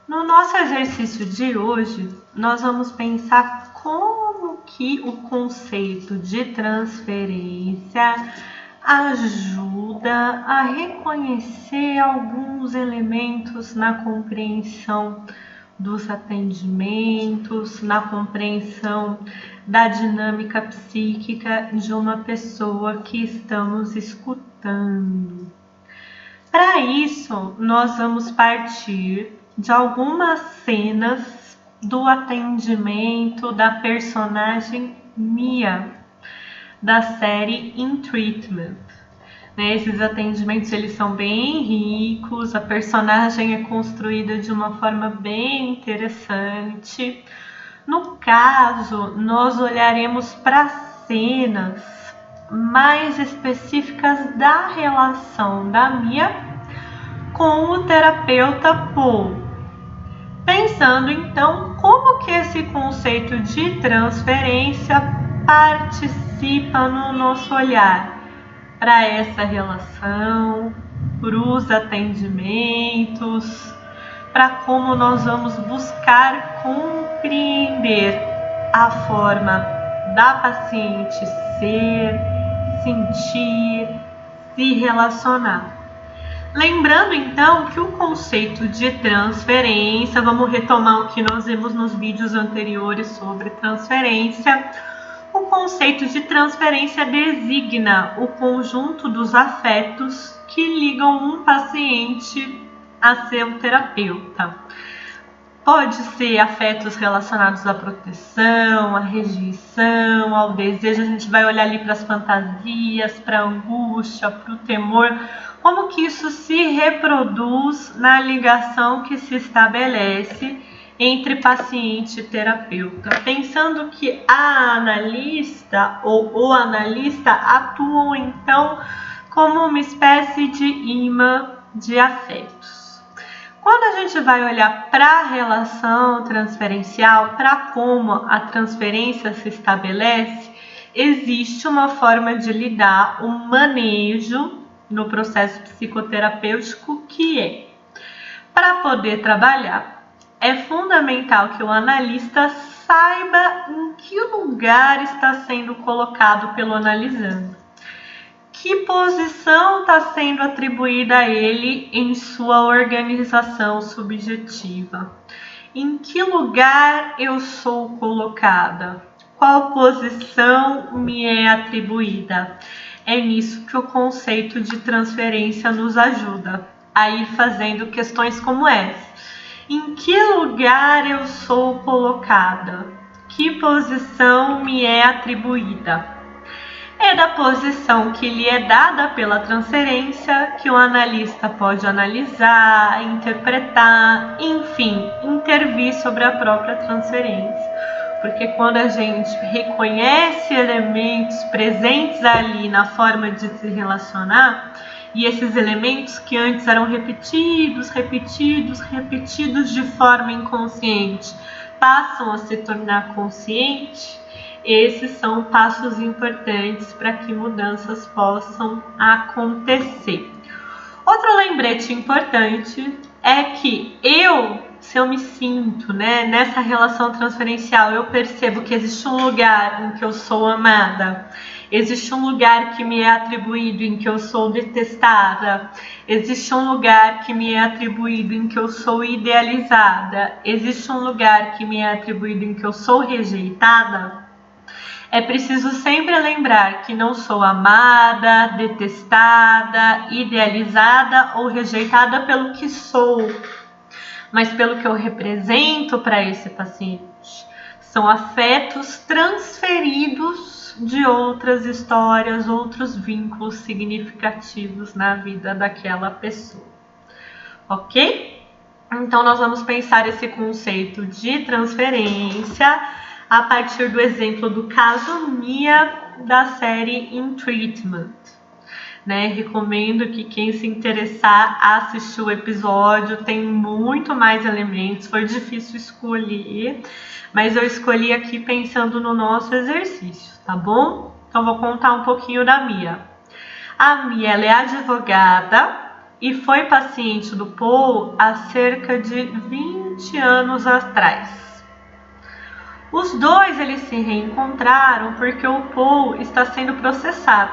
No nosso exercício de hoje, nós vamos pensar como que o conceito de transferência ajuda a reconhecer alguns elementos na compreensão dos atendimentos, na compreensão da dinâmica psíquica de uma pessoa que estamos escutando. Para isso, nós vamos partir de algumas cenas do atendimento da personagem Mia, da série In Treatment. Esses atendimentos eles são bem ricos, a personagem é construída de uma forma bem interessante. No caso, nós olharemos para cenas mais específicas da relação da Mia com o terapeuta Paul, pensando então como que esse conceito de transferência participa no nosso olhar para essa relação, para os atendimentos, para como nós vamos buscar compreender a forma da paciente ser, sentir, se relacionar. Lembrando então que o conceito de transferência, vamos retomar o que nós vimos nos vídeos anteriores sobre transferência. O conceito de transferência designa o conjunto dos afetos que ligam um paciente a seu terapeuta. Pode ser afetos relacionados à proteção, à rejeição, ao desejo. A gente vai olhar ali para as fantasias, para a angústia, para o temor. Como que isso se reproduz na ligação que se estabelece entre paciente e terapeuta, pensando que a analista ou o analista atuam então como uma espécie de imã de afetos. Quando a gente vai olhar para a relação transferencial, para como a transferência se estabelece, existe uma forma de lidar, um manejo no processo psicoterapêutico que é, para poder trabalhar, é fundamental que o analista saiba em que lugar está sendo colocado pelo analisando, que posição está sendo atribuída a ele em sua organização subjetiva, em que lugar eu sou colocada, qual posição me é atribuída. É nisso que o conceito de transferência nos ajuda a ir fazendo questões como essa. Em que lugar eu sou colocada? Que posição me é atribuída? É da posição que lhe é dada pela transferência que o analista pode analisar, interpretar, enfim, intervir sobre a própria transferência. Porque quando a gente reconhece elementos presentes ali na forma de se relacionar, e esses elementos que antes eram repetidos de forma inconsciente, passam a se tornar consciente, esses são passos importantes para que mudanças possam acontecer. Outro lembrete importante é que se eu me sinto nessa relação transferencial, eu percebo que existe um lugar em que eu sou amada, existe um lugar que me é atribuído em que eu sou detestada, existe um lugar que me é atribuído em que eu sou idealizada, existe um lugar que me é atribuído em que eu sou rejeitada. É preciso sempre lembrar que não sou amada, detestada, idealizada ou rejeitada pelo que sou, mas pelo que eu represento para esse paciente. São afetos transferidos de outras histórias, outros vínculos significativos na vida daquela pessoa. Ok? Então, nós vamos pensar esse conceito de transferência a partir do exemplo do caso Mia da série In Treatment. Recomendo que quem se interessar assistir o episódio, tem muito mais elementos, foi difícil escolher, mas eu escolhi aqui pensando no nosso exercício, tá bom? Então vou contar um pouquinho da Mia. A Mia, ela é advogada e foi paciente do Paul há cerca de 20 20 anos atrás. Os dois eles se reencontraram porque o Paul está sendo processado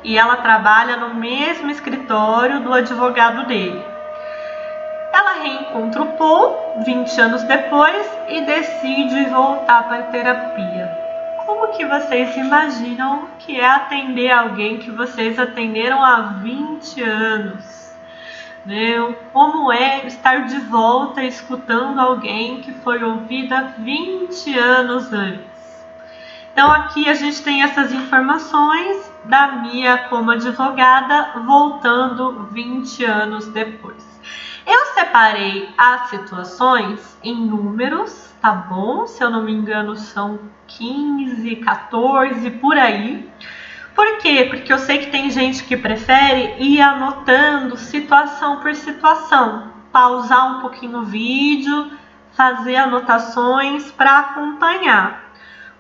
e ela trabalha no mesmo escritório do advogado dele. Ela reencontra o Paul 20 anos depois e decide voltar para a terapia. Como que vocês imaginam que é atender alguém que vocês atenderam há 20 anos? Como é estar de volta escutando alguém que foi ouvida 20 anos antes? Então aqui a gente tem essas informações da Mia como advogada voltando 20 anos depois. Eu separei as situações em números, tá bom? Se eu não me engano são 15, 14, por aí. Por quê? Porque eu sei que tem gente que prefere ir anotando situação por situação, pausar um pouquinho o vídeo, fazer anotações para acompanhar.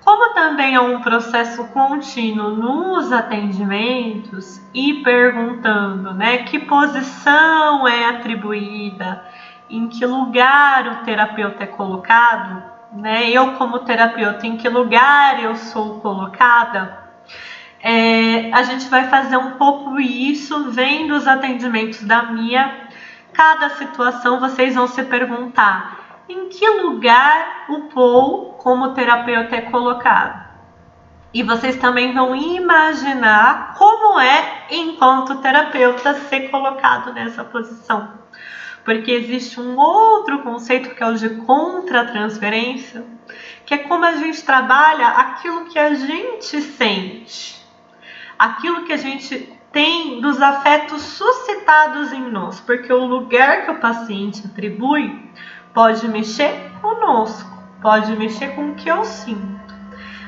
Como também é um processo contínuo nos atendimentos e perguntando, que posição é atribuída, em que lugar o terapeuta é colocado, eu como terapeuta, em que lugar eu sou colocada, a gente vai fazer um pouco isso, vendo os atendimentos da Mia. Cada situação vocês vão se perguntar em que lugar o Paul como terapeuta é colocado. E vocês também vão imaginar como é, enquanto terapeuta, ser colocado nessa posição. Porque existe um outro conceito que é o de contra-transferência, que é como a gente trabalha aquilo que a gente sente, aquilo que a gente tem dos afetos suscitados em nós, porque o lugar que o paciente atribui pode mexer conosco, pode mexer com o que eu sinto,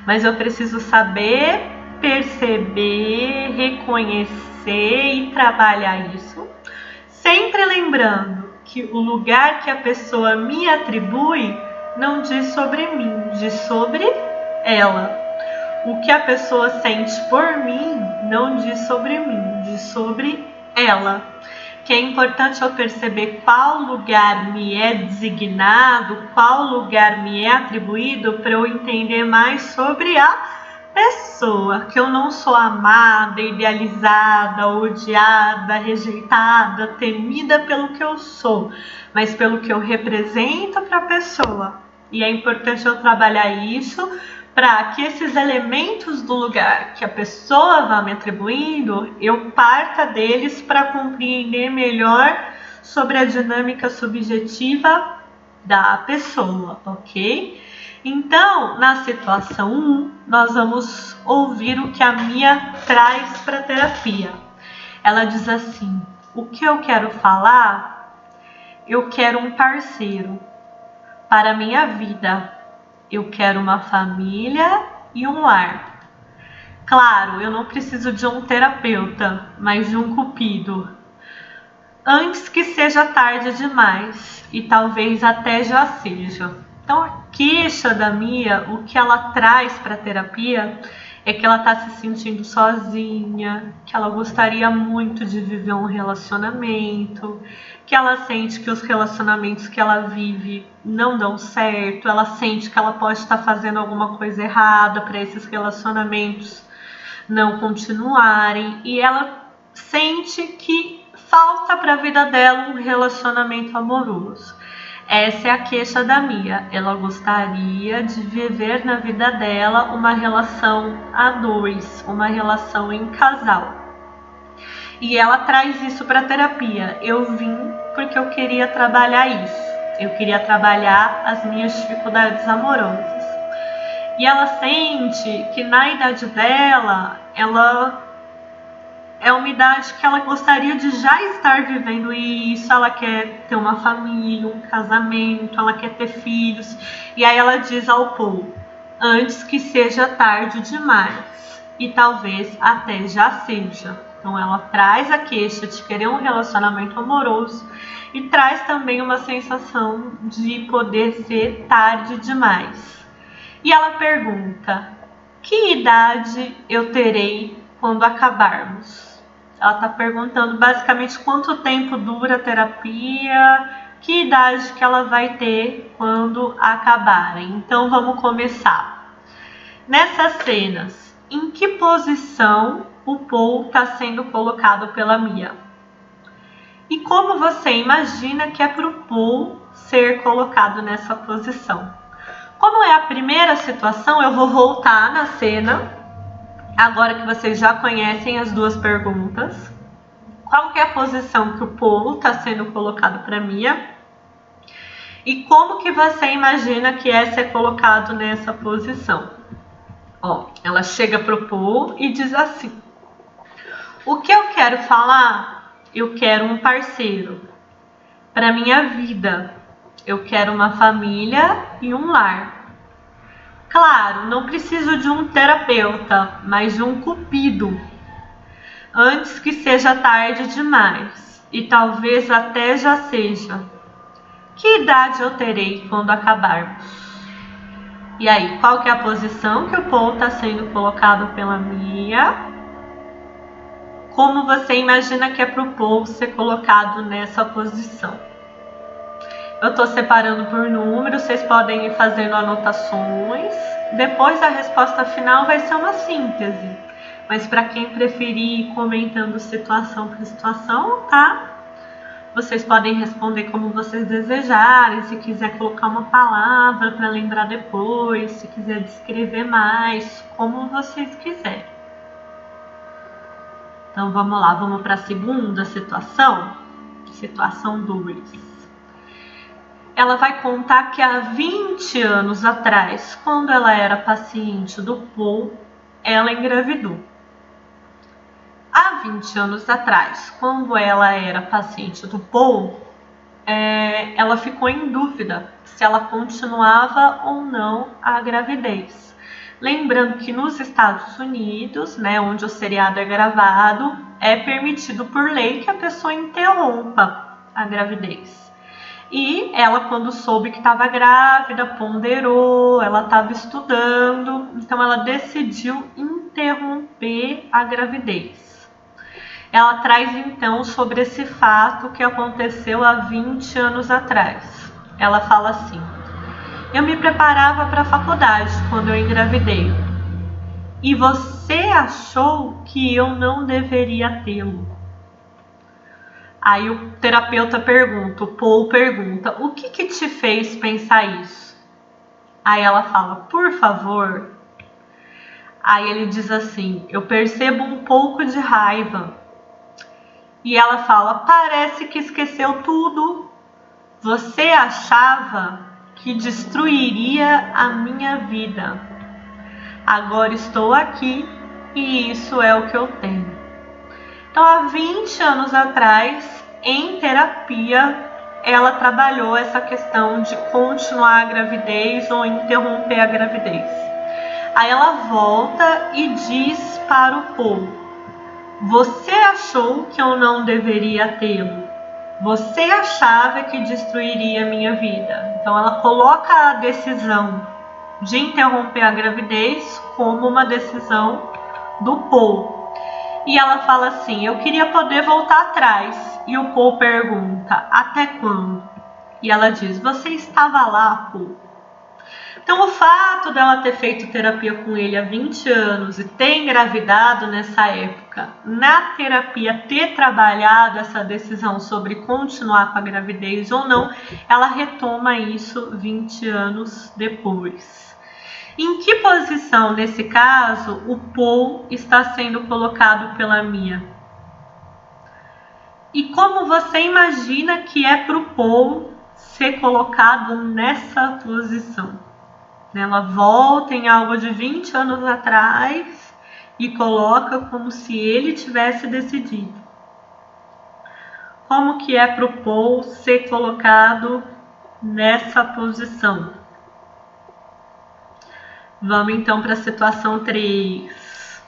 mas eu preciso saber perceber, reconhecer e trabalhar isso, sempre lembrando que o lugar que a pessoa me atribui não diz sobre mim, diz sobre ela. O que a pessoa sente por mim não diz sobre mim, diz sobre ela. Que é importante eu perceber qual lugar me é designado, qual lugar me é atribuído, para eu entender mais sobre a pessoa. Que eu não sou amada, idealizada, odiada, rejeitada, temida pelo que eu sou, mas pelo que eu represento para a pessoa. E é importante eu trabalhar isso para que esses elementos do lugar que a pessoa vai me atribuindo, eu parta deles para compreender melhor sobre a dinâmica subjetiva da pessoa, ok? Então, na situação 1, nós vamos ouvir o que a Mia traz para a terapia. Ela diz assim: o que eu quero falar? Eu quero um parceiro para a minha vida. Eu quero uma família e um lar. Claro, eu não preciso de um terapeuta, mas de um cupido. Antes que seja tarde demais, e talvez até já seja. Então a queixa da Mia, o que ela traz para a terapia, é que ela está se sentindo sozinha, que ela gostaria muito de viver um relacionamento, que ela sente que os relacionamentos que ela vive não dão certo, ela sente que ela pode estar fazendo alguma coisa errada para esses relacionamentos não continuarem, e ela sente que falta para a vida dela um relacionamento amoroso. Essa é a queixa da Mia. Ela gostaria de viver na vida dela uma relação a dois, uma relação em casal. E ela traz isso para a terapia. Eu vim porque eu queria trabalhar isso. Eu queria trabalhar as minhas dificuldades amorosas. E ela sente que na idade dela, ela é uma idade que ela gostaria de já estar vivendo isso. Ela quer ter uma família, um casamento, ela quer ter filhos. E aí ela diz ao Paul: antes que seja tarde demais. E talvez até já seja. Então ela traz a queixa de querer um relacionamento amoroso e traz também uma sensação de poder ser tarde demais. E ela pergunta: que idade eu terei quando acabarmos? Ela está perguntando basicamente quanto tempo dura a terapia, que idade que ela vai ter quando acabarem. Então vamos começar. Nessas cenas, em que posição o Paul está sendo colocado pela Mia? E como você imagina que é para o Paul ser colocado nessa posição? Como é a primeira situação, eu vou voltar na cena, agora que vocês já conhecem as duas perguntas. Qual que é a posição que o Paul está sendo colocado para Mia? E como que você imagina que é ser colocado nessa posição? Ó, ela chega pro Paul e diz assim: o que eu quero falar? Eu quero um parceiro para minha vida. Eu quero uma família e um lar. Claro, não preciso de um terapeuta, mas de um cupido. Antes que seja tarde demais, e talvez até já seja. Que idade eu terei quando acabarmos? E aí, qual que é a posição que o Paul está sendo colocado pela Mia? Como você imagina que é para o Paul ser colocado nessa posição? Eu estou separando por número, vocês podem ir fazendo anotações. Depois a resposta final vai ser uma síntese. Mas para quem preferir ir comentando situação por situação, tá? Vocês podem responder como vocês desejarem, se quiser colocar uma palavra para lembrar depois, se quiser descrever mais, como vocês quiserem. Então vamos lá, vamos para a segunda situação, situação 2. Ela vai contar que há 20 anos atrás, quando ela era paciente do Paul, ela engravidou. Há 20 anos atrás, quando ela era paciente do Paul, ela ficou em dúvida se ela continuava ou não a gravidez. Lembrando que nos Estados Unidos, né, onde o seriado é gravado, é permitido por lei que a pessoa interrompa a gravidez. E ela, quando soube que estava grávida, ponderou, ela estava estudando, então ela decidiu interromper a gravidez. Ela traz então sobre esse fato que aconteceu há 20 anos atrás. Ela fala assim: eu me preparava para a faculdade quando eu engravidei. E você achou que eu não deveria tê-lo? Aí o terapeuta pergunta, o Paul pergunta: o que te fez pensar isso? Aí ela fala: por favor. Aí ele diz assim: eu percebo um pouco de raiva. E ela fala: parece que esqueceu tudo. Você achava que destruiria a minha vida. Agora estou aqui e isso é o que eu tenho. Então, há 20 anos atrás, em terapia, ela trabalhou essa questão de continuar a gravidez ou interromper a gravidez. Aí ela volta e diz para o Paul: você achou que eu não deveria tê-lo. Você achava que destruiria a minha vida. Então ela coloca a decisão de interromper a gravidez como uma decisão do Paul. E ela fala assim: eu queria poder voltar atrás. E o Paul pergunta: até quando? E ela diz: você estava lá, Paul. Então o fato dela ter feito terapia com ele há 20 anos e ter engravidado nessa época, na terapia ter trabalhado essa decisão sobre continuar com a gravidez ou não, ela retoma isso 20 anos depois. Em que posição, nesse caso, o Paul está sendo colocado pela Mia? E como você imagina que é para o Paul ser colocado nessa posição? Ela volta em algo de 20 anos atrás e coloca como se ele tivesse decidido. Como que é para o Paul ser colocado nessa posição? Vamos então para a situação 3.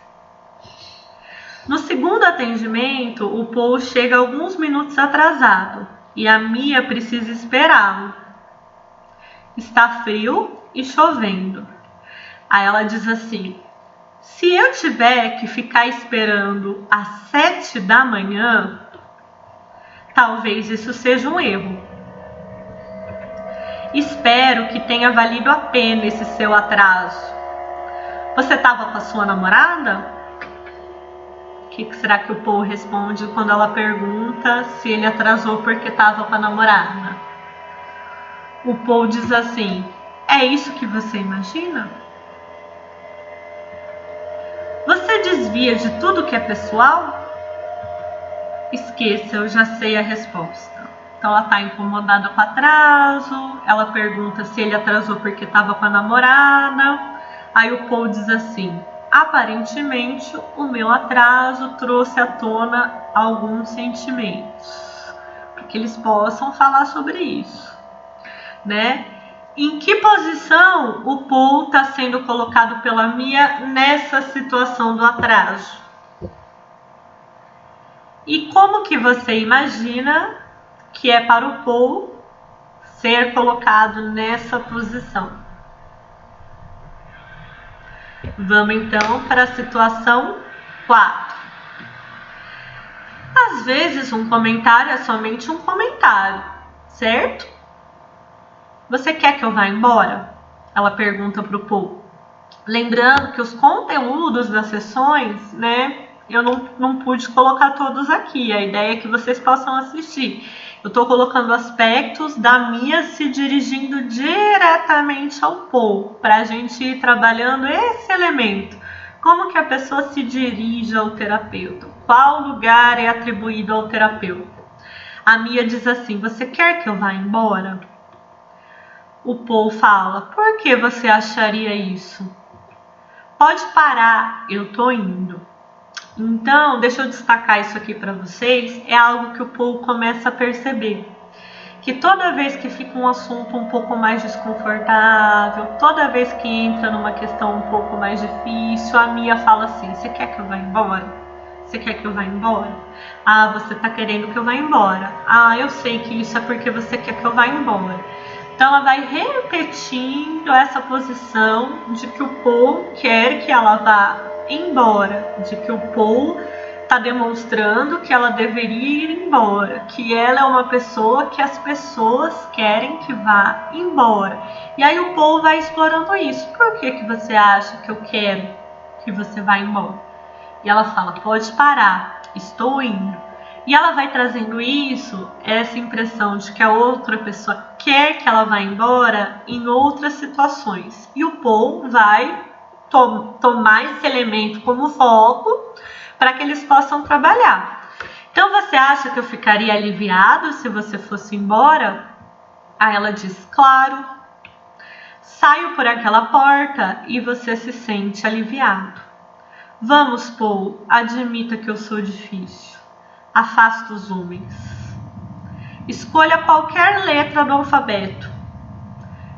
No segundo atendimento, o Paul chega alguns minutos atrasado e a Mia precisa esperá-lo. Está frio e chovendo. Aí ela diz assim: se eu tiver que ficar esperando às 7 da manhã, talvez isso seja um erro. Espero que tenha valido a pena esse seu atraso. Você estava com a sua namorada? O que será que o Paul responde quando ela pergunta se ele atrasou porque estava com a namorada? O Paul diz assim: é isso que você imagina? Você desvia de tudo que é pessoal? Esqueça, eu já sei a resposta. Então ela está incomodada com o atraso, ela pergunta se ele atrasou porque estava com a namorada. Aí o Paul diz assim: aparentemente o meu atraso trouxe à tona alguns sentimentos, para que eles possam falar sobre isso, né? Em que posição o Paul está sendo colocado pela Mia nessa situação do atraso? E como que você imagina que é para o Paul ser colocado nessa posição? Vamos então para a situação 4. Às vezes um comentário é somente um comentário, certo? Você quer que eu vá embora? Ela pergunta para o Paul. Lembrando que os conteúdos das sessões, né, eu não pude colocar todos aqui. A ideia é que vocês possam assistir. Eu estou colocando aspectos da Mia se dirigindo diretamente ao Paul, para a gente ir trabalhando esse elemento. Como que a pessoa se dirige ao terapeuta? Qual lugar é atribuído ao terapeuta? A Mia diz assim: você quer que eu vá embora? O Paul fala: por que você acharia isso? Pode parar, eu tô indo. Então, deixa eu destacar isso aqui para vocês, é algo que o Paul começa a perceber. Que toda vez que fica um assunto um pouco mais desconfortável, toda vez que entra numa questão um pouco mais difícil, a Mia fala assim: você quer que eu vá embora? Você quer que eu vá embora? Ah, você tá querendo que eu vá embora. Ah, eu sei que isso é porque você quer que eu vá embora. Então ela vai repetindo essa posição de que o Paul quer que ela vá embora, de que o Paul está demonstrando que ela deveria ir embora, que ela é uma pessoa que as pessoas querem que vá embora. E aí o Paul vai explorando isso. Por que você acha que eu quero que você vá embora? E ela fala: pode parar, estou indo. E ela vai trazendo isso, essa impressão de que a outra pessoa quer que ela vá embora em outras situações. E o Paul vai tomar esse elemento como foco para que eles possam trabalhar. Então, você acha que eu ficaria aliviado se você fosse embora? Aí ela diz: claro. Saio por aquela porta e você se sente aliviado. Vamos, Paul, admita que eu sou difícil. Afasta os homens. Escolha qualquer letra do alfabeto.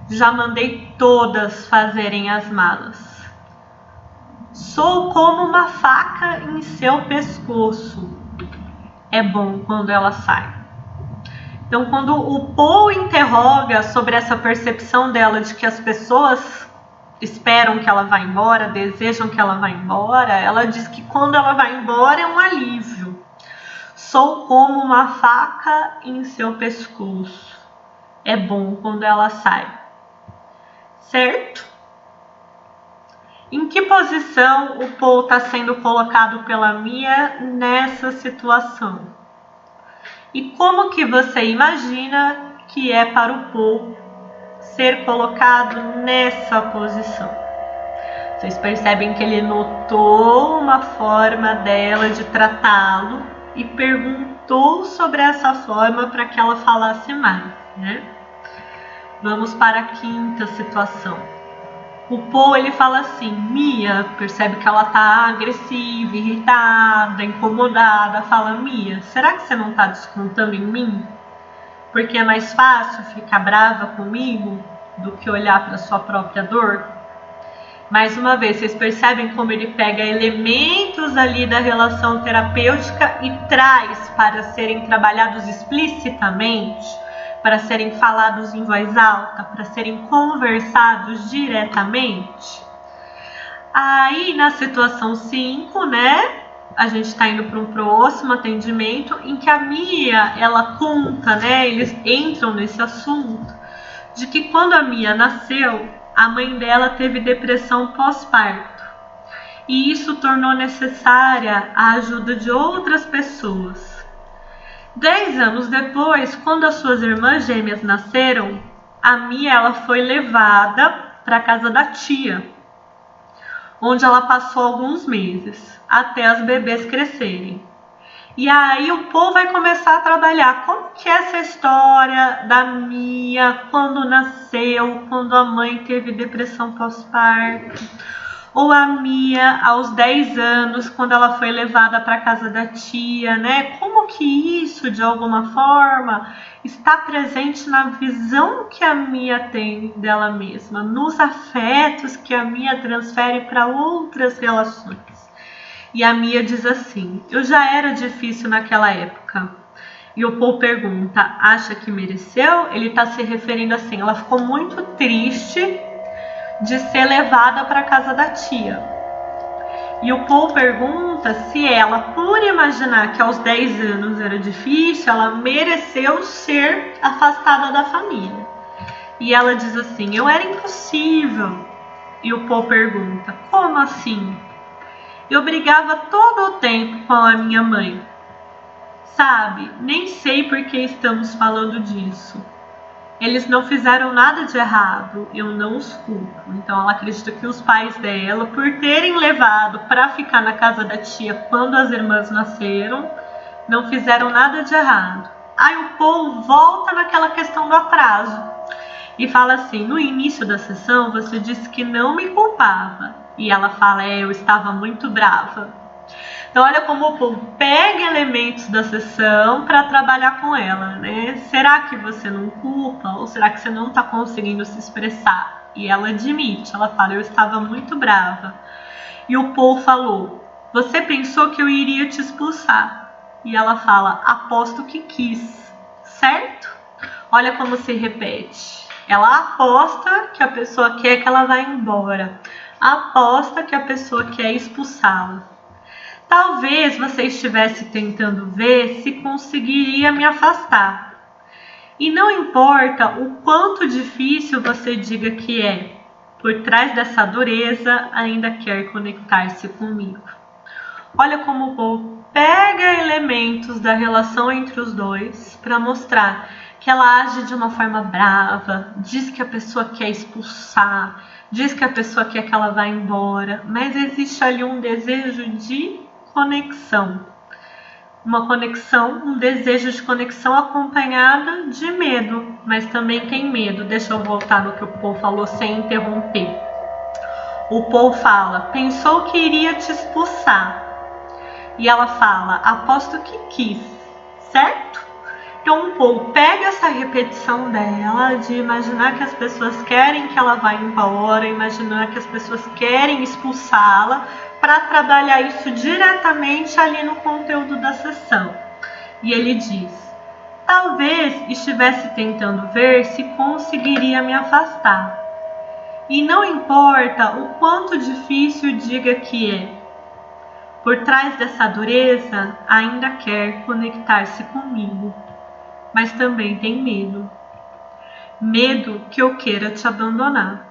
Já mandei todas fazerem as malas. Sou como uma faca em seu pescoço. É bom quando ela sai. Então, quando o Paul interroga sobre essa percepção dela de que as pessoas esperam que ela vá embora, desejam que ela vá embora, ela diz que quando ela vai embora é um alívio. Sou como uma faca em seu pescoço. É bom quando ela sai. Certo? Em que posição o Paul está sendo colocado pela Mia nessa situação? E como que você imagina que é para o Paul ser colocado nessa posição? Vocês percebem que ele notou uma forma dela de tratá-lo e perguntou sobre essa forma para que ela falasse mais, né? Vamos para a quinta situação. O Paul, ele fala assim: Mia, percebe que ela tá agressiva, irritada, incomodada, fala: Mia, será que você não tá descontando em mim? Porque é mais fácil ficar brava comigo do que olhar para sua própria dor? Mais uma vez, vocês percebem como ele pega elementos ali da relação terapêutica e traz para serem trabalhados explicitamente, para serem falados em voz alta, para serem conversados diretamente? Aí, na situação 5, né, a gente está indo para um próximo atendimento em que a Mia, ela conta, né, eles entram nesse assunto de que quando a Mia nasceu, a mãe dela teve depressão pós-parto. E isso tornou necessária a ajuda de outras pessoas. 10 anos depois, quando as suas irmãs gêmeas nasceram, a Mia ela foi levada para a casa da tia, onde ela passou alguns meses, até as bebês crescerem. E aí o Paul vai começar a trabalhar como que é essa história da Mia quando nasceu, quando a mãe teve depressão pós-parto, ou a Mia aos 10 anos, quando ela foi levada para a casa da tia, né? Como que isso, de alguma forma, está presente na visão que a Mia tem dela mesma, nos afetos que a Mia transfere para outras relações. E a Mia diz assim: eu já era difícil naquela época. E o Paul pergunta: acha que mereceu? Ele está se referindo assim, ela ficou muito triste de ser levada para a casa da tia. E o Paul pergunta se ela, por imaginar que aos 10 anos era difícil, ela mereceu ser afastada da família. E ela diz assim: eu era impossível. E o Paul pergunta: como assim? Eu brigava todo o tempo com a minha mãe. Sabe, nem sei por que estamos falando disso. Eles não fizeram nada de errado, eu não os culpo. Então ela acredita que os pais dela, por terem levado para ficar na casa da tia quando as irmãs nasceram, não fizeram nada de errado. Aí o Paul volta naquela questão do atraso e fala assim: no início da sessão você disse que não me culpava. E ela fala: eu estava muito brava. Então olha como o Paul pega elementos da sessão para trabalhar com ela, né? Será que você não culpa? Ou será que você não está conseguindo se expressar? E ela admite, ela fala: eu estava muito brava. E o Paul falou: você pensou que eu iria te expulsar. E ela fala: aposto que quis, certo? Olha como se repete. Ela aposta que a pessoa quer que ela vá embora. Aposta que a pessoa quer expulsá-la. Talvez você estivesse tentando ver se conseguiria me afastar. E não importa o quanto difícil você diga que é, por trás dessa dureza ainda quer conectar-se comigo. Olha como o Paul pega elementos da relação entre os dois para mostrar que ela age de uma forma brava, diz que a pessoa quer expulsar, diz que a pessoa quer que ela vá embora, mas existe ali um desejo de conexão. Uma conexão, um desejo de conexão acompanhada de medo, mas também tem medo. Deixa eu voltar no que o Paul falou sem interromper. O Paul fala: pensou que iria te expulsar. E ela fala: aposto que quis, certo? Então o Paul pega essa repetição dela de imaginar que as pessoas querem que ela vá embora, imaginar que as pessoas querem expulsá-la, para trabalhar isso diretamente ali no conteúdo da sessão. E ele diz: talvez estivesse tentando ver se conseguiria me afastar. E não importa o quanto difícil diga que é, por trás dessa dureza ainda quer conectar-se comigo, mas também tem medo. Medo que eu queira te abandonar.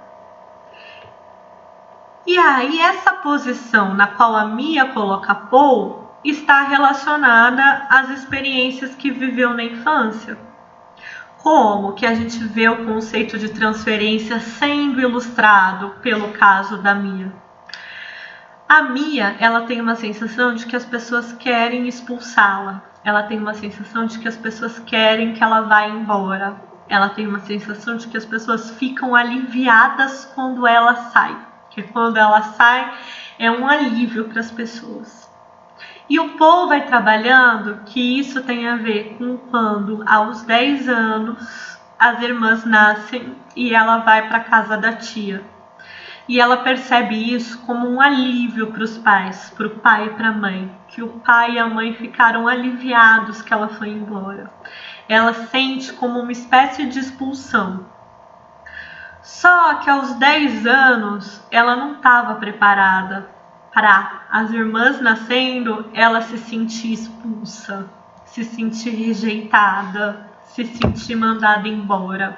E aí essa posição na qual a Mia coloca Paul está relacionada às experiências que viveu na infância. Como que a gente vê o conceito de transferência sendo ilustrado pelo caso da Mia? A Mia, ela tem uma sensação de que as pessoas querem expulsá-la. Ela tem uma sensação de que as pessoas querem que ela vá embora. Ela tem uma sensação de que as pessoas ficam aliviadas quando ela sai. Que quando ela sai é um alívio para as pessoas. E o Paul vai trabalhando que isso tem a ver com quando, aos 10 anos, as irmãs nascem e ela vai para a casa da tia. E ela percebe isso como um alívio para os pais, para o pai e para a mãe, que o pai e a mãe ficaram aliviados que ela foi embora. Ela sente como uma espécie de expulsão. Só que aos 10 anos ela não estava preparada para as irmãs nascendo, ela se sentir expulsa, se sentir rejeitada, se sentir mandada embora.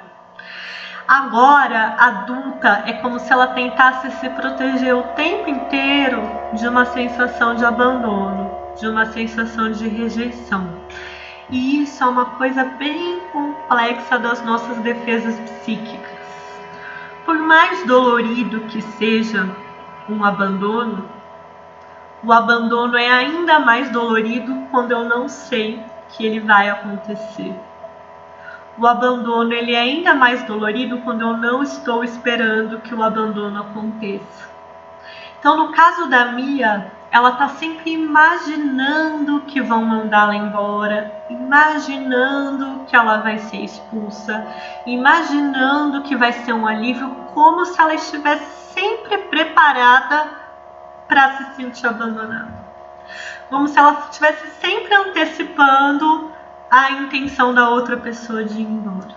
Agora, adulta, é como se ela tentasse se proteger o tempo inteiro de uma sensação de abandono, de uma sensação de rejeição. E isso é uma coisa bem complexa das nossas defesas psíquicas. Por mais dolorido que seja um abandono, o abandono é ainda mais dolorido quando eu não sei que ele vai acontecer. O abandono ele é ainda mais dolorido quando eu não estou esperando que o abandono aconteça. Então, no caso da Mia, ela está sempre imaginando que vão mandá-la embora, imaginando que ela vai ser expulsa, imaginando que vai ser um alívio, como se ela estivesse sempre preparada para se sentir abandonada. Como se ela estivesse sempre antecipando a intenção da outra pessoa de ir embora.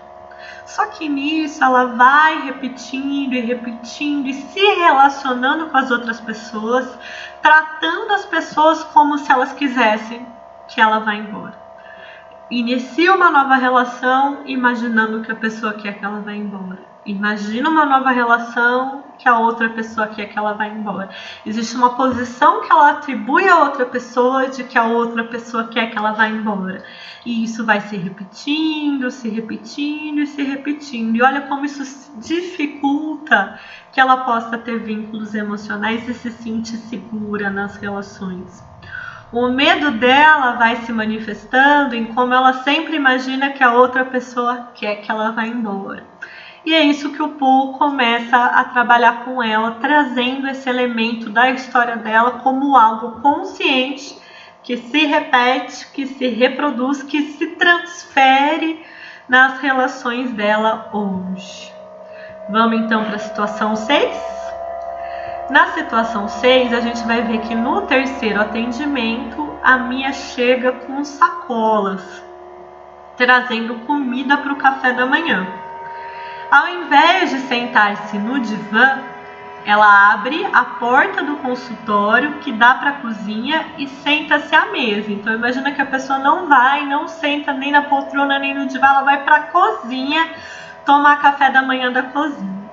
Só que nisso ela vai repetindo e repetindo e se relacionando com as outras pessoas, tratando as pessoas como se elas quisessem que ela vá embora. Inicia uma nova relação imaginando que a pessoa quer que ela vá embora. Imagina uma nova relação que a outra pessoa quer que ela vá embora. Existe uma posição que ela atribui a outra pessoa de que a outra pessoa quer que ela vá embora. E isso vai se repetindo, se repetindo e se repetindo. E olha como isso dificulta que ela possa ter vínculos emocionais e se sentir segura nas relações. O medo dela vai se manifestando em como ela sempre imagina que a outra pessoa quer que ela vá embora. E é isso que o Paul começa a trabalhar com ela, trazendo esse elemento da história dela como algo consciente, que se repete, que se reproduz, que se transfere nas relações dela hoje. Vamos então para a situação 6? Na situação 6, a gente vai ver que no terceiro atendimento, a Mia chega com sacolas, trazendo comida para o café da manhã. Ao invés de sentar-se no divã, ela abre a porta do consultório que dá para a cozinha e senta-se à mesa. Então imagina que a pessoa não senta nem na poltrona nem no divã, ela vai para a cozinha tomar café da manhã da cozinha.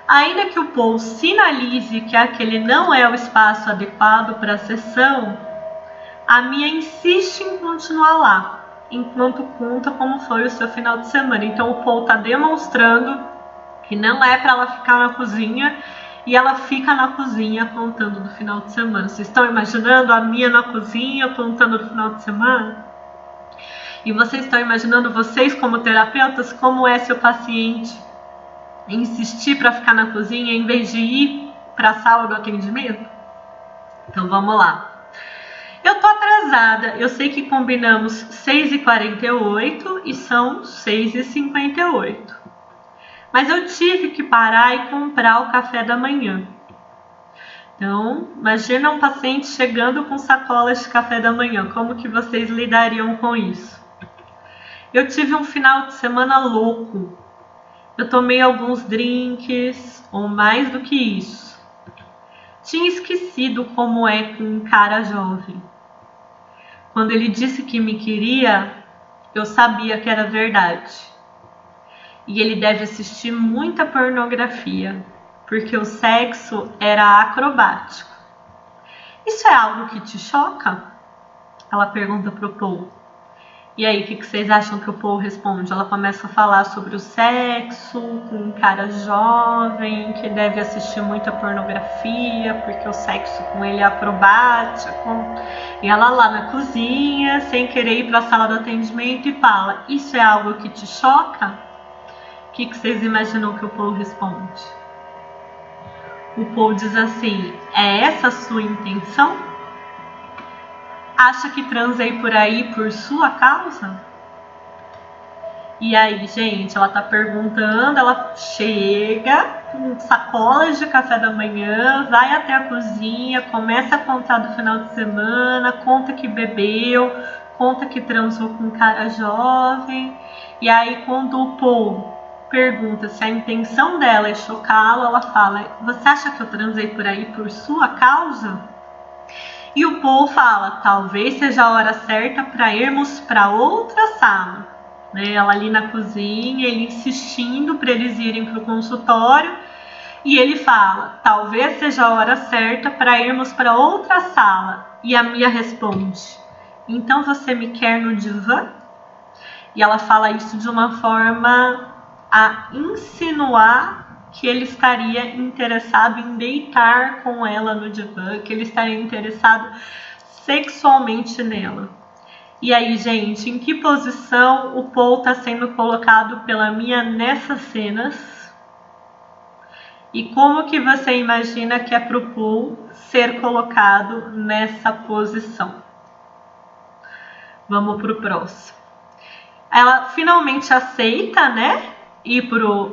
Ainda que o Paul sinalize que aquele não é o espaço adequado para a sessão, a Mia insiste em continuar lá, enquanto conta como foi o seu final de semana. Então o Paul está demonstrando que não é para ela ficar na cozinha e ela fica na cozinha contando do final de semana. Vocês estão imaginando a Mia na cozinha contando do final de semana? E vocês estão imaginando vocês como terapeutas como é seu paciente insistir para ficar na cozinha em vez de ir para a sala do atendimento? Então vamos lá. Eu tô atrasada, eu sei que combinamos 6h48 e são 6h58. Mas eu tive que parar e comprar o café da manhã. Então, imagina um paciente chegando com sacolas de café da manhã. Como que vocês lidariam com isso? Eu tive um final de semana louco. Eu tomei alguns drinks, ou mais do que isso. Tinha esquecido como é com um cara jovem. Quando ele disse que me queria, eu sabia que era verdade. E ele deve assistir muita pornografia, porque o sexo era acrobático. Isso é algo que te choca? Ela pergunta pro Paul. E aí, o que vocês acham que o Paul responde? Ela começa a falar sobre o sexo com um cara jovem que deve assistir muita pornografia, porque o sexo com ele é acrobático. E ela lá na cozinha, sem querer ir para a sala do atendimento, e fala: isso é algo que te choca? O que vocês imaginam que o Paul responde? O Paul diz assim: é essa a sua intenção? Acha que transei por aí por sua causa? E aí, gente, ela tá perguntando, ela chega com sacolas de café da manhã, vai até a cozinha, começa a contar do final de semana, conta que bebeu, conta que transou com um cara jovem. E aí, quando o Paul pergunta se a intenção dela é chocá-lo, ela fala: você acha que eu transei por aí por sua causa? E o Paul fala: talvez seja a hora certa para irmos para outra sala. né? Ela ali na cozinha, ele insistindo para eles irem para o consultório, e ele fala: talvez seja a hora certa para irmos para outra sala. E a Mia responde: então você me quer no divã? E ela fala isso de uma forma a insinuar que ele estaria interessado em deitar com ela no divã, que ele estaria interessado sexualmente nela. E aí, gente, em que posição o Paul está sendo colocado pela Mia nessas cenas? E como que você imagina que é para o Paul ser colocado nessa posição? Vamos para o próximo. Ela finalmente aceita, né, ir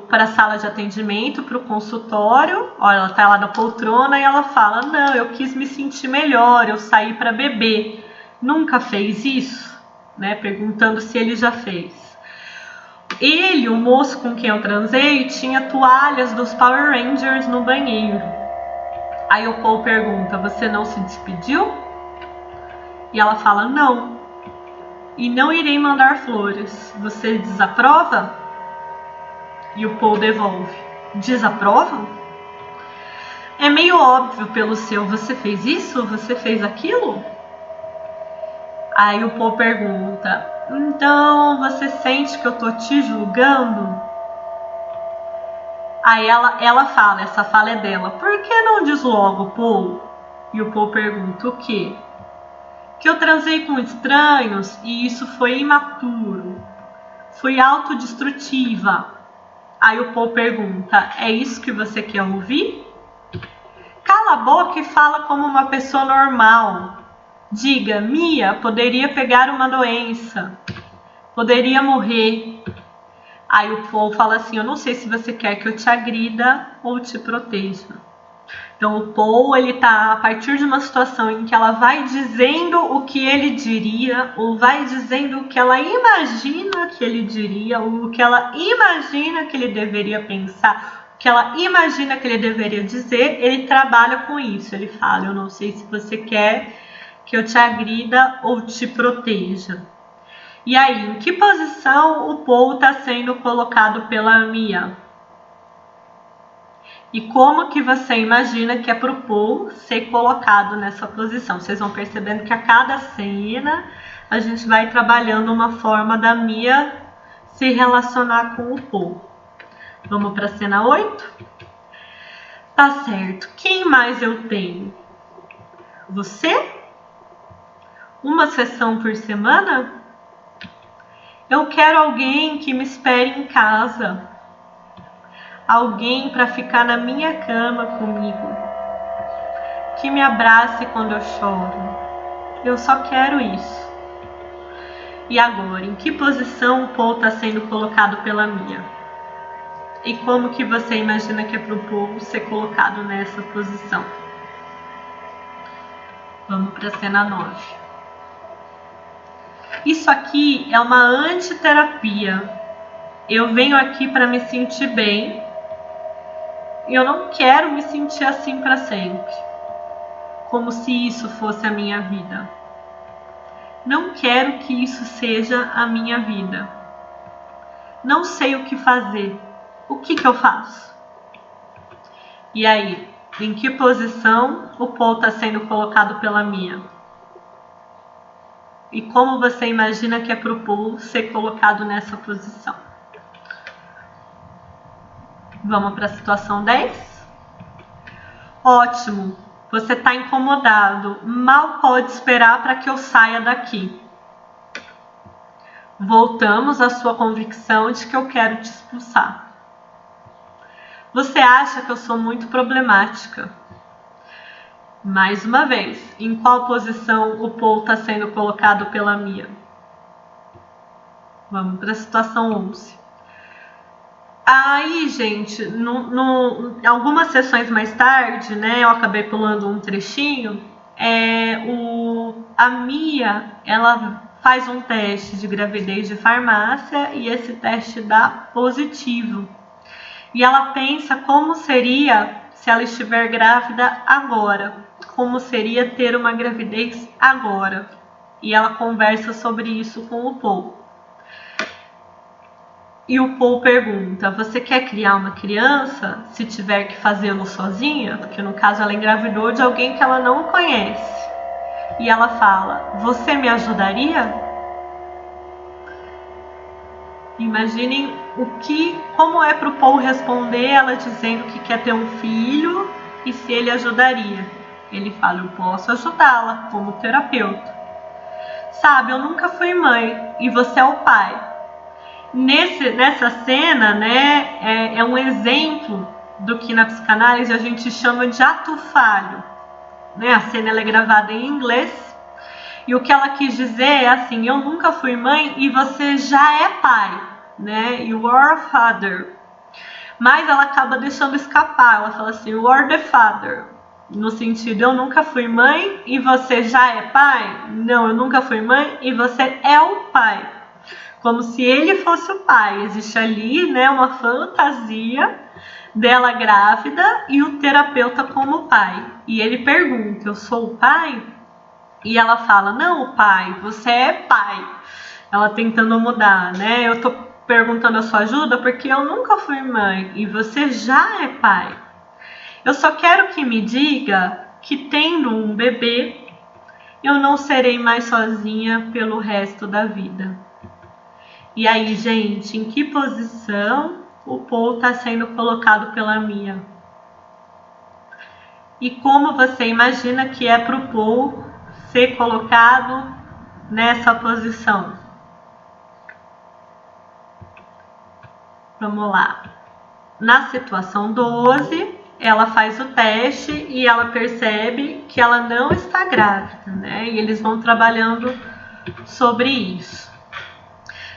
para a sala de atendimento, para o consultório. Olha, ela tá lá na poltrona e ela fala: não, eu quis me sentir melhor, eu saí para beber. Nunca fez isso? Né, perguntando se ele já fez. Ele, o moço com quem eu transei, tinha toalhas dos Power Rangers no banheiro. Aí o Paul pergunta: você não se despediu? E ela fala: não. E não irei mandar flores. Você desaprova? E o Paul devolve: desaprova? É meio óbvio pelo seu: você fez isso? Você fez aquilo? Aí o Paul pergunta: então você sente que eu tô te julgando? Aí ela fala, essa fala é dela: por que não diz logo, Paul? E o Paul pergunta: o quê? Que eu transei com estranhos e isso foi imaturo. Fui autodestrutiva. Aí o Paul pergunta: é isso que você quer ouvir? Cala a boca e fala como uma pessoa normal. Diga: Mia poderia pegar uma doença, poderia morrer. Aí o Paul fala assim: eu não sei se você quer que eu te agrida ou te proteja. Então o Paul, ele tá a partir de uma situação em que ela vai dizendo o que ele diria, ou vai dizendo o que ela imagina que ele diria, ou o que ela imagina que ele deveria pensar, o que ela imagina que ele deveria dizer. Ele trabalha com isso. Ele fala: eu não sei se você quer que eu te agrida ou te proteja. E aí, em que posição o Paul está sendo colocado pela Mia? E como que você imagina que é para o Paul ser colocado nessa posição? Vocês vão percebendo que a cada cena a gente vai trabalhando uma forma da Mia se relacionar com o Paul. Vamos para a cena 8? Tá certo. Quem mais eu tenho? Você? Uma sessão por semana? Eu quero alguém que me espere em casa. Alguém para ficar na minha cama comigo, que me abrace quando eu choro. Eu só quero isso. E agora, em que posição o Paul está sendo colocado pela Mia? E como que você imagina que é para o Paul ser colocado nessa posição? Vamos para a cena 9. Isso aqui é uma antiterapia. Eu venho aqui para me sentir bem. E eu não quero me sentir assim para sempre, como se isso fosse a minha vida. Não quero que isso seja a minha vida. Não sei o que fazer. O que eu faço? E aí, em que posição o Paul está sendo colocado pela Mia? E como você imagina que é para o Paul ser colocado nessa posição? Vamos para a situação 10? Ótimo, você está incomodado. Mal pode esperar para que eu saia daqui. Voltamos à sua convicção de que eu quero te expulsar. Você acha que eu sou muito problemática. Mais uma vez, em qual posição o Paul está sendo colocado pela Mia? Vamos para a situação 11. Aí, gente, algumas sessões mais tarde, né, eu acabei pulando um trechinho, a Mia, ela faz um teste de gravidez de farmácia e esse teste dá positivo. E ela pensa como seria se ela estiver grávida agora, como seria ter uma gravidez agora. E ela conversa sobre isso com o Paul. E o Paul pergunta: você quer criar uma criança se tiver que fazê-lo sozinha? Porque no caso ela engravidou de alguém que ela não conhece. E ela fala: você me ajudaria? Imaginem como é para o Paul responder ela dizendo que quer ter um filho e se ele ajudaria. Ele fala: eu posso ajudá-la como terapeuta. Sabe, eu nunca fui mãe e você é o pai. Nessa cena, né, é um exemplo do que na psicanálise a gente chama de ato falho. Né? A cena ela é gravada em inglês e o que ela quis dizer é assim: eu nunca fui mãe e você já é pai, né? You are a father. Mas ela acaba deixando escapar, ela fala assim: you are the father. No sentido, eu nunca fui mãe e você já é pai? Não, eu nunca fui mãe e você é o pai. Como se ele fosse o pai. Existe ali, né, uma fantasia dela grávida e o terapeuta como pai. E ele pergunta: eu sou o pai? E ela fala: não, pai, você é pai. Ela tentando mudar, né? Eu tô perguntando a sua ajuda porque eu nunca fui mãe e você já é pai. Eu só quero que me diga que tendo um bebê, eu não serei mais sozinha pelo resto da vida. E aí, gente, em que posição o Paul está sendo colocado pela Mia? E como você imagina que é para o Paul ser colocado nessa posição? Vamos lá. Na situação 12, ela faz o teste e ela percebe que ela não está grávida, né? E eles vão trabalhando sobre isso.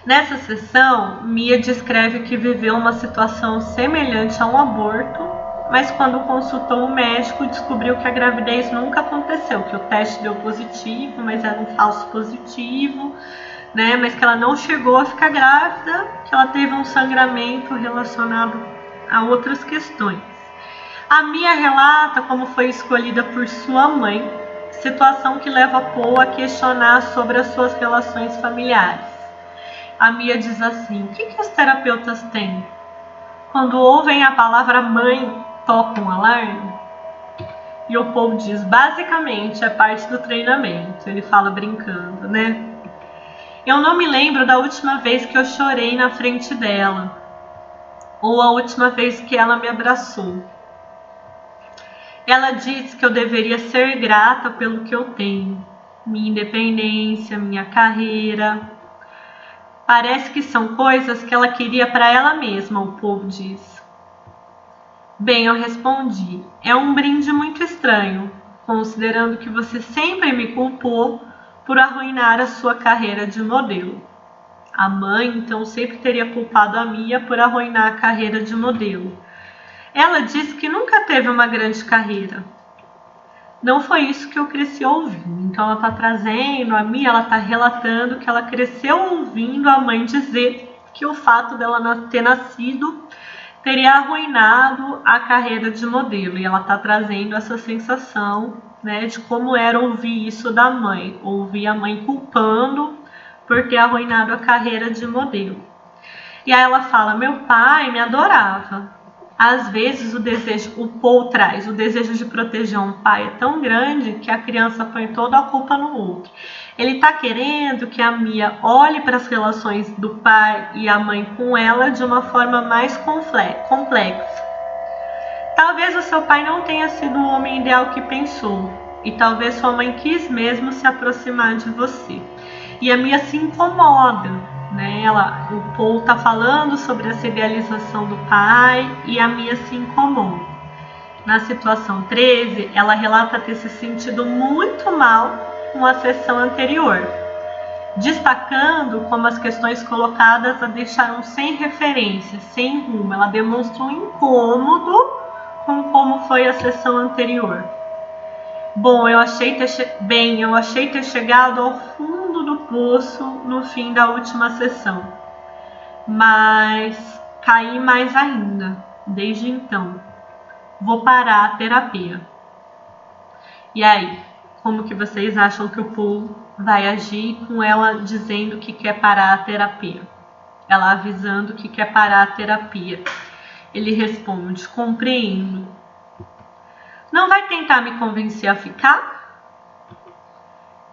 Nessa sessão, Mia descreve que viveu uma situação semelhante a um aborto, mas quando consultou o médico, descobriu que a gravidez nunca aconteceu, que o teste deu positivo, mas era um falso positivo, né? Mas que ela não chegou a ficar grávida, que ela teve um sangramento relacionado a outras questões. A Mia relata como foi escolhida por sua mãe, situação que leva Paul a questionar sobre as suas relações familiares. A Mia diz assim: o que os terapeutas têm? Quando ouvem a palavra mãe, tocam um alarme? E o Paul diz: basicamente é parte do treinamento. Ele fala brincando, né? Eu não me lembro da última vez que eu chorei na frente dela, ou a última vez que ela me abraçou. Ela diz que eu deveria ser grata pelo que eu tenho, minha independência, minha carreira. Parece que são coisas que ela queria para ela mesma, o Paul diz. Bem, eu respondi: é um brinde muito estranho, considerando que você sempre me culpou por arruinar a sua carreira de modelo. A mãe, então, sempre teria culpado a Mia por arruinar a carreira de modelo. Ela disse que nunca teve uma grande carreira. Não foi isso que eu cresci ouvindo. Então ela está trazendo, a Mia, ela está relatando que ela cresceu ouvindo a mãe dizer que o fato dela ter nascido teria arruinado a carreira de modelo. E ela está trazendo essa sensação, né, de como era ouvir isso da mãe. Ouvir a mãe culpando por ter arruinado a carreira de modelo. E aí ela fala: meu pai me adorava. Às vezes o Paul traz, o desejo de proteger um pai é tão grande que a criança põe toda a culpa no outro. Ele está querendo que a Mia olhe para as relações do pai e a mãe com ela de uma forma mais complexa. Talvez o seu pai não tenha sido o homem ideal que pensou, e talvez sua mãe quis mesmo se aproximar de você. E a Mia se incomoda, né? O Paul está falando sobre essa idealização do pai e a Mia se incomoda. Na situação 13, ela relata ter se sentido muito mal com a sessão anterior, destacando como as questões colocadas a deixaram sem referência, sem rumo. Ela demonstra um incômodo com como foi a sessão anterior. Bom, eu achei ter chegado ao fundo do poço no fim da última sessão, mas caí mais ainda desde então. Vou parar a terapia. E aí, como que vocês acham que o Paul vai agir com ela dizendo que quer parar a terapia? ela avisando que quer parar a terapia. Ele responde: compreendo. Não vai tentar me convencer a ficar?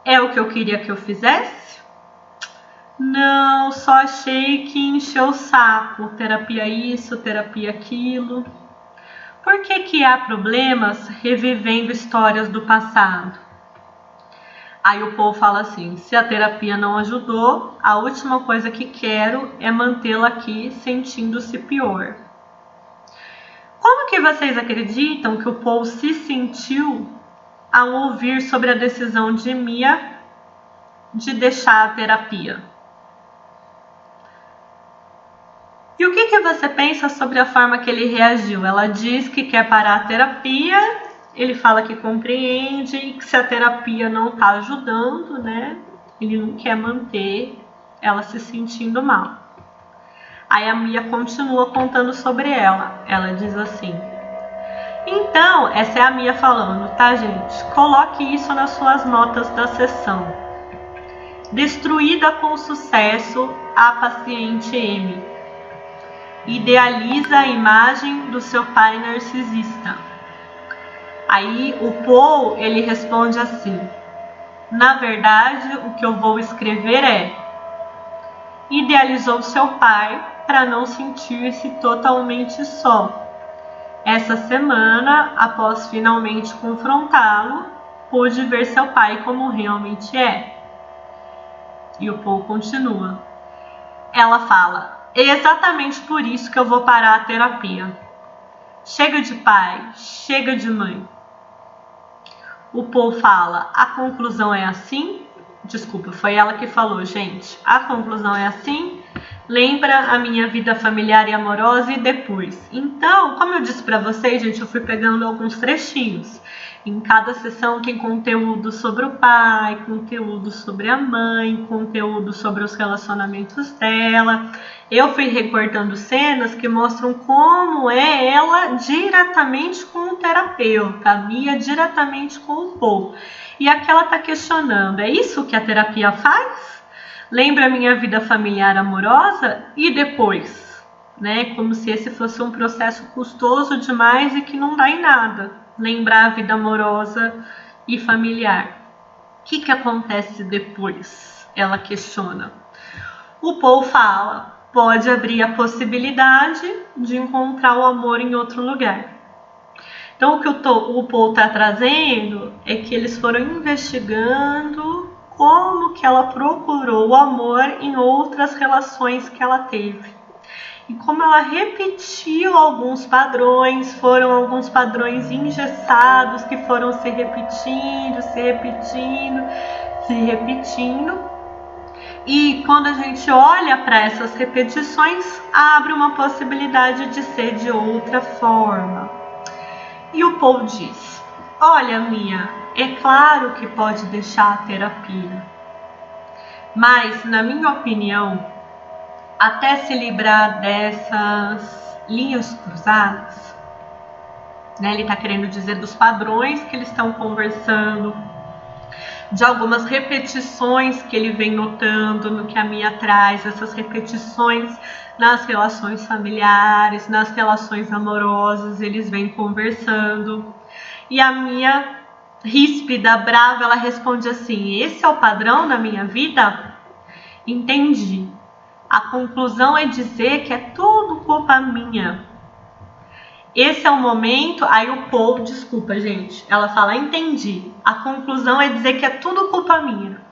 É o que eu queria que eu fizesse? Não, só achei que encheu o saco. Terapia isso, terapia aquilo. Por que há problemas revivendo histórias do passado? Aí o Paul fala assim: se a terapia não ajudou, a última coisa que quero é mantê-la aqui sentindo-se pior. Como que vocês acreditam que o Paul se sentiu ao ouvir sobre a decisão de Mia de deixar a terapia? E o que você pensa sobre a forma que ele reagiu? Ela diz que quer parar a terapia, ele fala que compreende e que se a terapia não está ajudando, né, ele não quer manter ela se sentindo mal. Aí a Mia continua contando sobre ela. Ela diz assim: então, essa é a Mia falando, tá, gente? Coloque isso nas suas notas da sessão. Destruída com sucesso, a paciente M idealiza a imagem do seu pai narcisista. Aí o Paul, ele responde assim: na verdade, o que eu vou escrever é: idealizou seu pai para não sentir-se totalmente só. Essa semana, após finalmente confrontá-lo, pude ver seu pai como realmente é. E o Paul continua. Ela fala: é exatamente por isso que eu vou parar a terapia. Chega de pai, chega de mãe. O Paul fala: a conclusão é assim? Desculpa, foi ela que falou, gente. A conclusão é assim? Lembra a minha vida familiar e amorosa e depois. Então, como eu disse para vocês, gente, eu fui pegando alguns trechinhos. Em cada sessão tem conteúdo sobre o pai, conteúdo sobre a mãe, conteúdo sobre os relacionamentos dela. Eu fui recortando cenas que mostram como é ela diretamente com o terapeuta, a Mia diretamente com o Paul. E aqui ela está questionando: é isso que a terapia faz? Lembra a minha vida familiar amorosa e depois, né? Como se esse fosse um processo custoso demais e que não dá em nada. Lembrar a vida amorosa e familiar. O que acontece depois? Ela questiona. O Paul fala: pode abrir a possibilidade de encontrar o amor em outro lugar. Então o que o Paul está trazendo é que eles foram investigando como que ela procurou o amor em outras relações que ela teve. E como ela repetiu alguns padrões, foram alguns padrões engessados que foram se repetindo, se repetindo, se repetindo. E quando a gente olha para essas repetições, abre uma possibilidade de ser de outra forma. E o Paul diz: olha, Mia, é claro que pode deixar a terapia, mas, na minha opinião, até se livrar dessas linhas cruzadas, né, ele está querendo dizer dos padrões que eles estão conversando, de algumas repetições que ele vem notando no que a Mia traz, essas repetições nas relações familiares, nas relações amorosas, eles vêm conversando. E a Mia, ríspida, brava, ela responde assim: esse é o padrão na minha vida? Entendi. A conclusão é dizer que é tudo culpa minha. Esse é o momento. Aí o Paul, desculpa, gente, ela fala: entendi. A conclusão é dizer que é tudo culpa minha.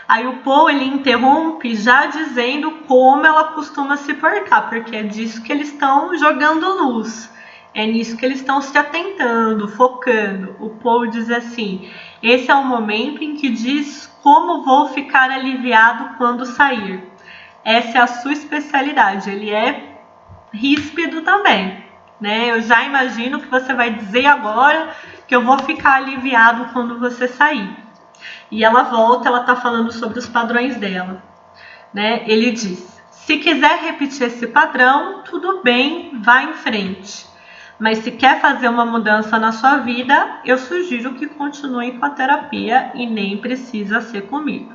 Aí o Paul, ele interrompe já dizendo como ela costuma se portar, porque é disso que eles estão jogando luz. É nisso que eles estão se atentando, focando. O Paul diz assim: esse é o momento em que diz como vou ficar aliviado quando sair. Essa é a sua especialidade. Ele é ríspido também, né? Eu já imagino que você vai dizer agora que eu vou ficar aliviado quando você sair. E ela volta, ela está falando sobre os padrões dela, né? Ele diz: se quiser repetir esse padrão, tudo bem, vá em frente. Mas se quer fazer uma mudança na sua vida, eu sugiro que continue com a terapia e nem precisa ser comigo.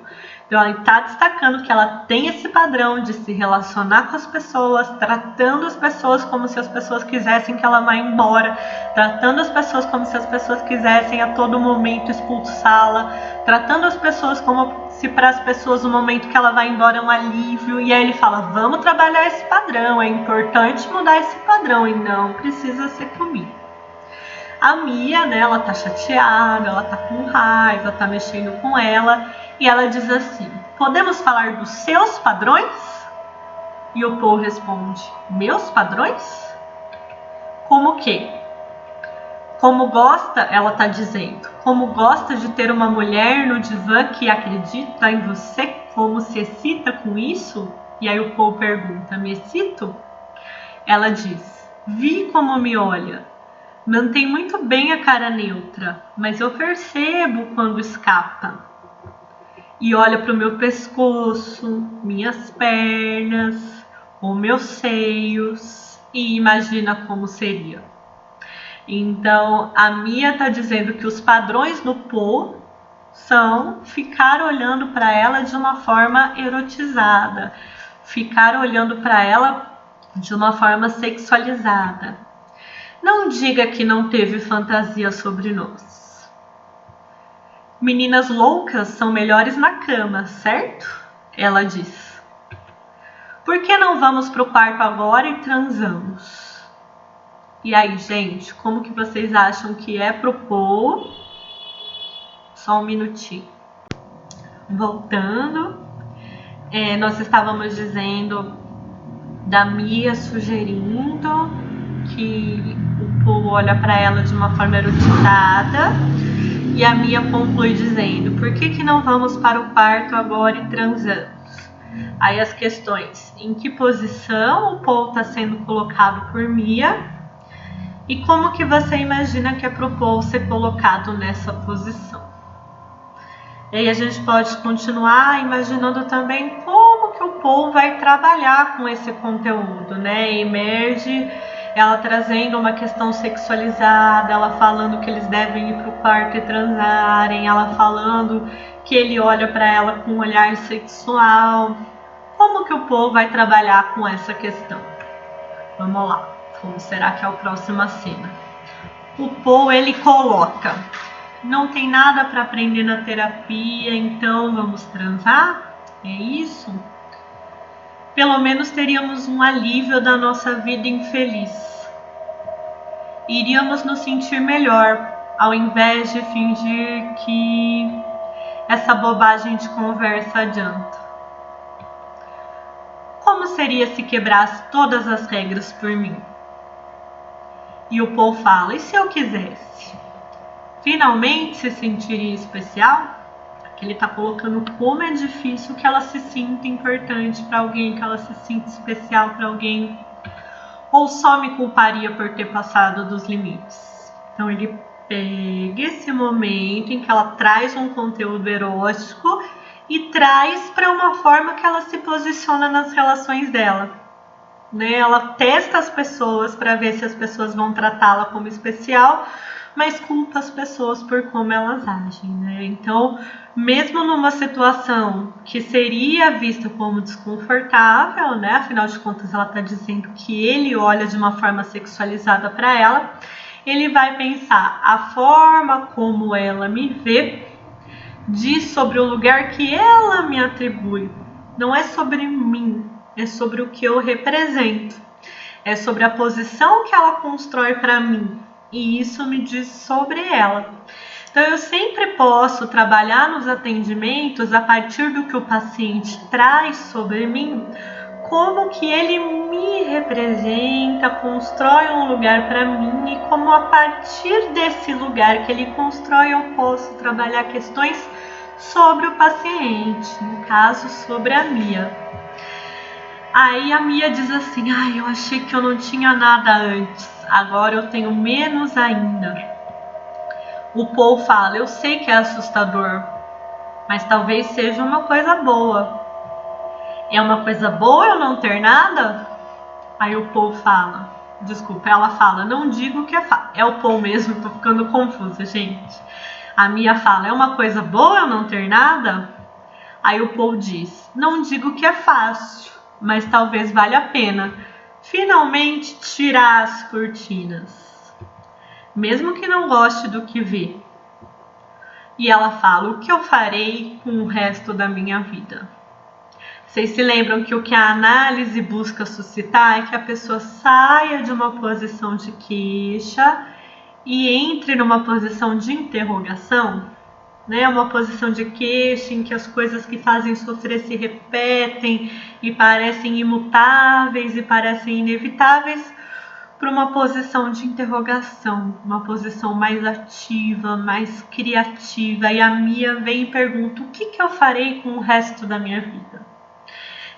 Então, ela está destacando que ela tem esse padrão de se relacionar com as pessoas, tratando as pessoas como se as pessoas quisessem que ela vá embora, tratando as pessoas como se as pessoas quisessem a todo momento expulsá-la, tratando as pessoas como se para as pessoas o momento que ela vai embora é um alívio. E aí ele fala, vamos trabalhar esse padrão, é importante mudar esse padrão e não precisa ser comigo. A Mia, né, ela tá chateada, ela tá com raiva, tá mexendo com ela, e ela diz assim, podemos falar dos seus padrões? E o Paul responde, meus padrões? Como que? Como gosta, ela tá dizendo, como gosta de ter uma mulher no divã que acredita em você, como se excita com isso? E aí o Paul pergunta, me excito? Ela diz, vi como me olha. Mantém muito bem a cara neutra, mas eu percebo quando escapa. E olha para o meu pescoço, minhas pernas, os meus seios e imagina como seria. Então, a Mia está dizendo que os padrões do Paul são ficar olhando para ela de uma forma erotizada, ficar olhando para ela de uma forma sexualizada. Não diga que não teve fantasia sobre nós. Meninas loucas são melhores na cama, certo? Ela diz. Por que não vamos pro quarto agora e transamos? E aí, gente, como que vocês acham que é pro Paul? Só um minutinho. Voltando, nós estávamos dizendo da Mia sugerindo que o Paul olha para ela de uma forma erotizada e a Mia conclui dizendo, por que não vamos para o quarto agora e transamos? Aí as questões, em que posição o Paul está sendo colocado por Mia e como que você imagina que é para o Paul ser colocado nessa posição? E aí a gente pode continuar imaginando também como que o Paul vai trabalhar com esse conteúdo, né? Emerge ela trazendo uma questão sexualizada, ela falando que eles devem ir pro quarto e transarem, ela falando que ele olha para ela com um olhar sexual. Como que o Paul vai trabalhar com essa questão? Vamos lá, como será que é a próxima cena? O Paul, ele coloca, não tem nada para aprender na terapia, então vamos transar? É isso? Pelo menos teríamos um alívio da nossa vida infeliz. Iríamos nos sentir melhor, ao invés de fingir que essa bobagem de conversa adianta. Como seria se quebrasse todas as regras por mim? E o Paul fala, e se eu quisesse? Finalmente se sentiria especial? Ele está colocando como é difícil que ela se sinta importante para alguém, que ela se sinta especial para alguém, ou só me culparia por ter passado dos limites. Então ele pega esse momento em que ela traz um conteúdo erótico e traz para uma forma que ela se posiciona nas relações dela. Né? Ela testa as pessoas para ver se as pessoas vão tratá-la como especial, mas culpa as pessoas por como elas agem, né? Então, mesmo numa situação que seria vista como desconfortável, né? Afinal de contas, ela está dizendo que ele olha de uma forma sexualizada para ela, ele vai pensar a forma como ela me vê diz sobre o lugar que ela me atribui. Não é sobre mim, é sobre o que eu represento. É sobre a posição que ela constrói para mim. E isso me diz sobre ela. Então, eu sempre posso trabalhar nos atendimentos a partir do que o paciente traz sobre mim, como que ele me representa, constrói um lugar para mim e como a partir desse lugar que ele constrói eu posso trabalhar questões sobre o paciente, no caso, sobre a Mia. Aí a Mia diz assim, eu achei que eu não tinha nada antes, agora eu tenho menos ainda. O Paul fala, eu sei que é assustador, mas talvez seja uma coisa boa. É uma coisa boa eu não ter nada? Aí o Paul fala, ela fala, não digo que é fácil. É o Paul mesmo, tô ficando confusa, gente. A Mia fala, é uma coisa boa eu não ter nada? Aí o Paul diz: não digo que é fácil, mas talvez valha a pena finalmente tirar as cortinas, mesmo que não goste do que vê. E ela fala: o que eu farei com o resto da minha vida? Vocês se lembram que o que a análise busca suscitar é que a pessoa saia de uma posição de queixa e entre numa posição de interrogação, né? Uma posição de queixa em que as coisas que fazem sofrer se repetem e parecem imutáveis e parecem inevitáveis, para uma posição de interrogação, uma posição mais ativa, mais criativa. E a Mia vem e pergunta: o que eu farei com o resto da minha vida?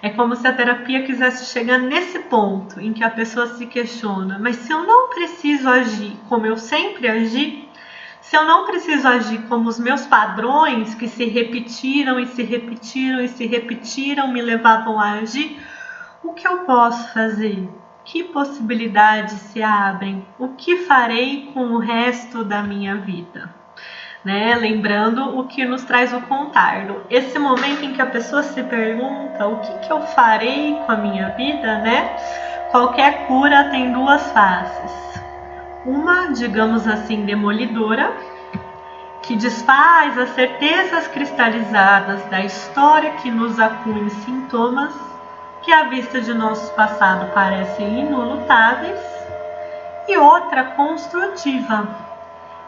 É como se a terapia quisesse chegar nesse ponto em que a pessoa se questiona: mas se eu não preciso agir como eu sempre agi, se eu não preciso agir como os meus padrões que se repetiram e se repetiram e se repetiram me levavam a agir, o que eu posso fazer? Que possibilidades se abrem? O que farei com o resto da minha vida? Né? Lembrando o que nos traz o Contardo. Esse momento em que a pessoa se pergunta: o que eu farei com a minha vida? Né? Qualquer cura tem duas faces. Uma, digamos assim, demolidora, que desfaz as certezas cristalizadas da história que nos acunha sintomas que à vista de nosso passado parecem inutáveis, e outra construtiva,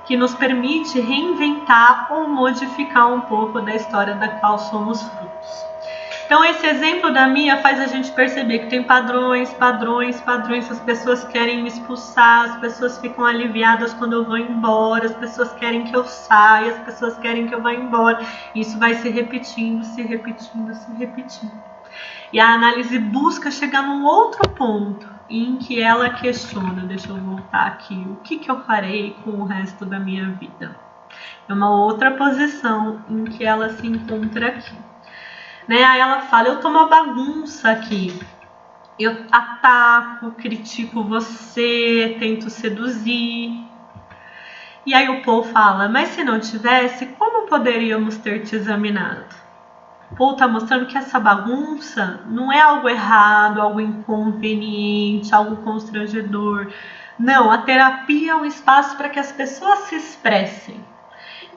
que nos permite reinventar ou modificar um pouco da história da qual somos frutos. Então esse exemplo da Mia faz a gente perceber que tem padrões, as pessoas querem me expulsar, as pessoas ficam aliviadas quando eu vou embora, as pessoas querem que eu saia, as pessoas querem que eu vá embora. Isso vai se repetindo, se repetindo, se repetindo. E a análise busca chegar num outro ponto em que ela questiona: deixa eu voltar aqui, o que eu farei com o resto da minha vida? É uma outra posição em que ela se encontra aqui. Né? Aí ela fala: eu tô uma bagunça aqui, eu ataco, critico você, tento seduzir. E aí o Paul fala: mas se não tivesse, como poderíamos ter te examinado? Paul está mostrando que essa bagunça não é algo errado, algo inconveniente, algo constrangedor. Não, a terapia é um espaço para que as pessoas se expressem.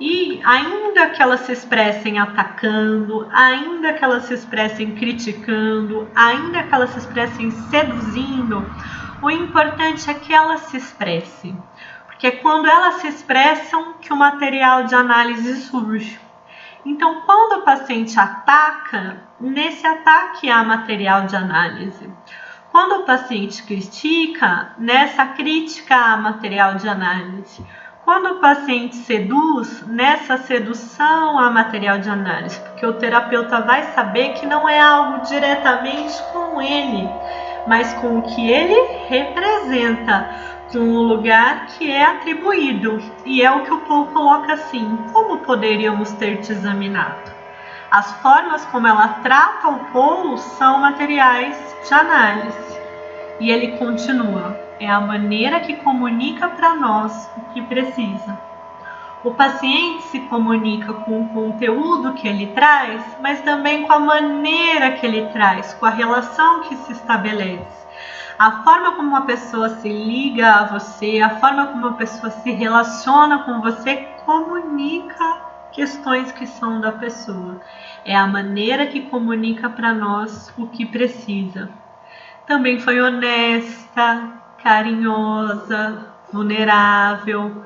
E ainda que elas se expressem atacando, ainda que elas se expressem criticando, ainda que elas se expressem seduzindo, o importante é que elas se expressem. Porque é quando elas se expressam que o material de análise surge. Então, quando o paciente ataca, nesse ataque há material de análise. Quando o paciente critica, nessa crítica há material de análise. Quando o paciente seduz, nessa sedução há material de análise, porque o terapeuta vai saber que não é algo diretamente com ele, mas com o que ele representa, com o lugar que é atribuído. E é o que o Paul coloca assim: como poderíamos ter te examinado? As formas como ela trata o Paul são materiais de análise. E ele continua: é a maneira que comunica para nós o que precisa. O paciente se comunica com o conteúdo que ele traz, mas também com a maneira que ele traz, com a relação que se estabelece. A forma como uma pessoa se liga a você, a forma como uma pessoa se relaciona com você, comunica questões que são da pessoa. É a maneira que comunica para nós o que precisa. Também foi honesta, carinhosa, vulnerável,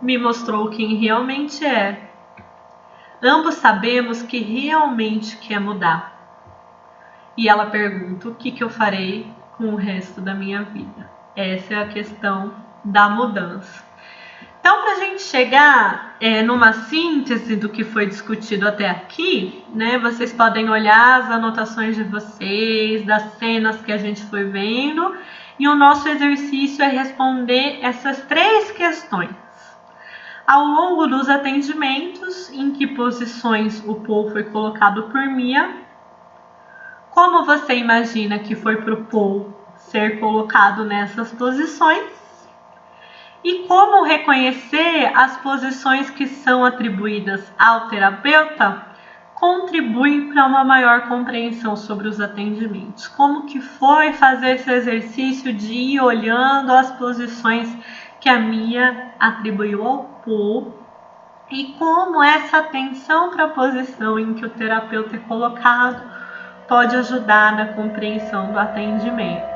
me mostrou quem realmente é. Ambos sabemos que realmente quer mudar. E ela pergunta: o que eu farei com o resto da minha vida? Essa é a questão da mudança. Então, para a gente chegar numa síntese do que foi discutido até aqui, né, vocês podem olhar as anotações de vocês, das cenas que a gente foi vendo, e o nosso exercício é responder essas 3 questões. Ao longo dos atendimentos, em que posições o Paul foi colocado por Mia? Como você imagina que foi para o Paul ser colocado nessas posições? E como reconhecer as posições que são atribuídas ao terapeuta contribui para uma maior compreensão sobre os atendimentos. Como que foi fazer esse exercício de ir olhando as posições que a Mia atribuiu ao Po e como essa atenção para a posição em que o terapeuta é colocado pode ajudar na compreensão do atendimento.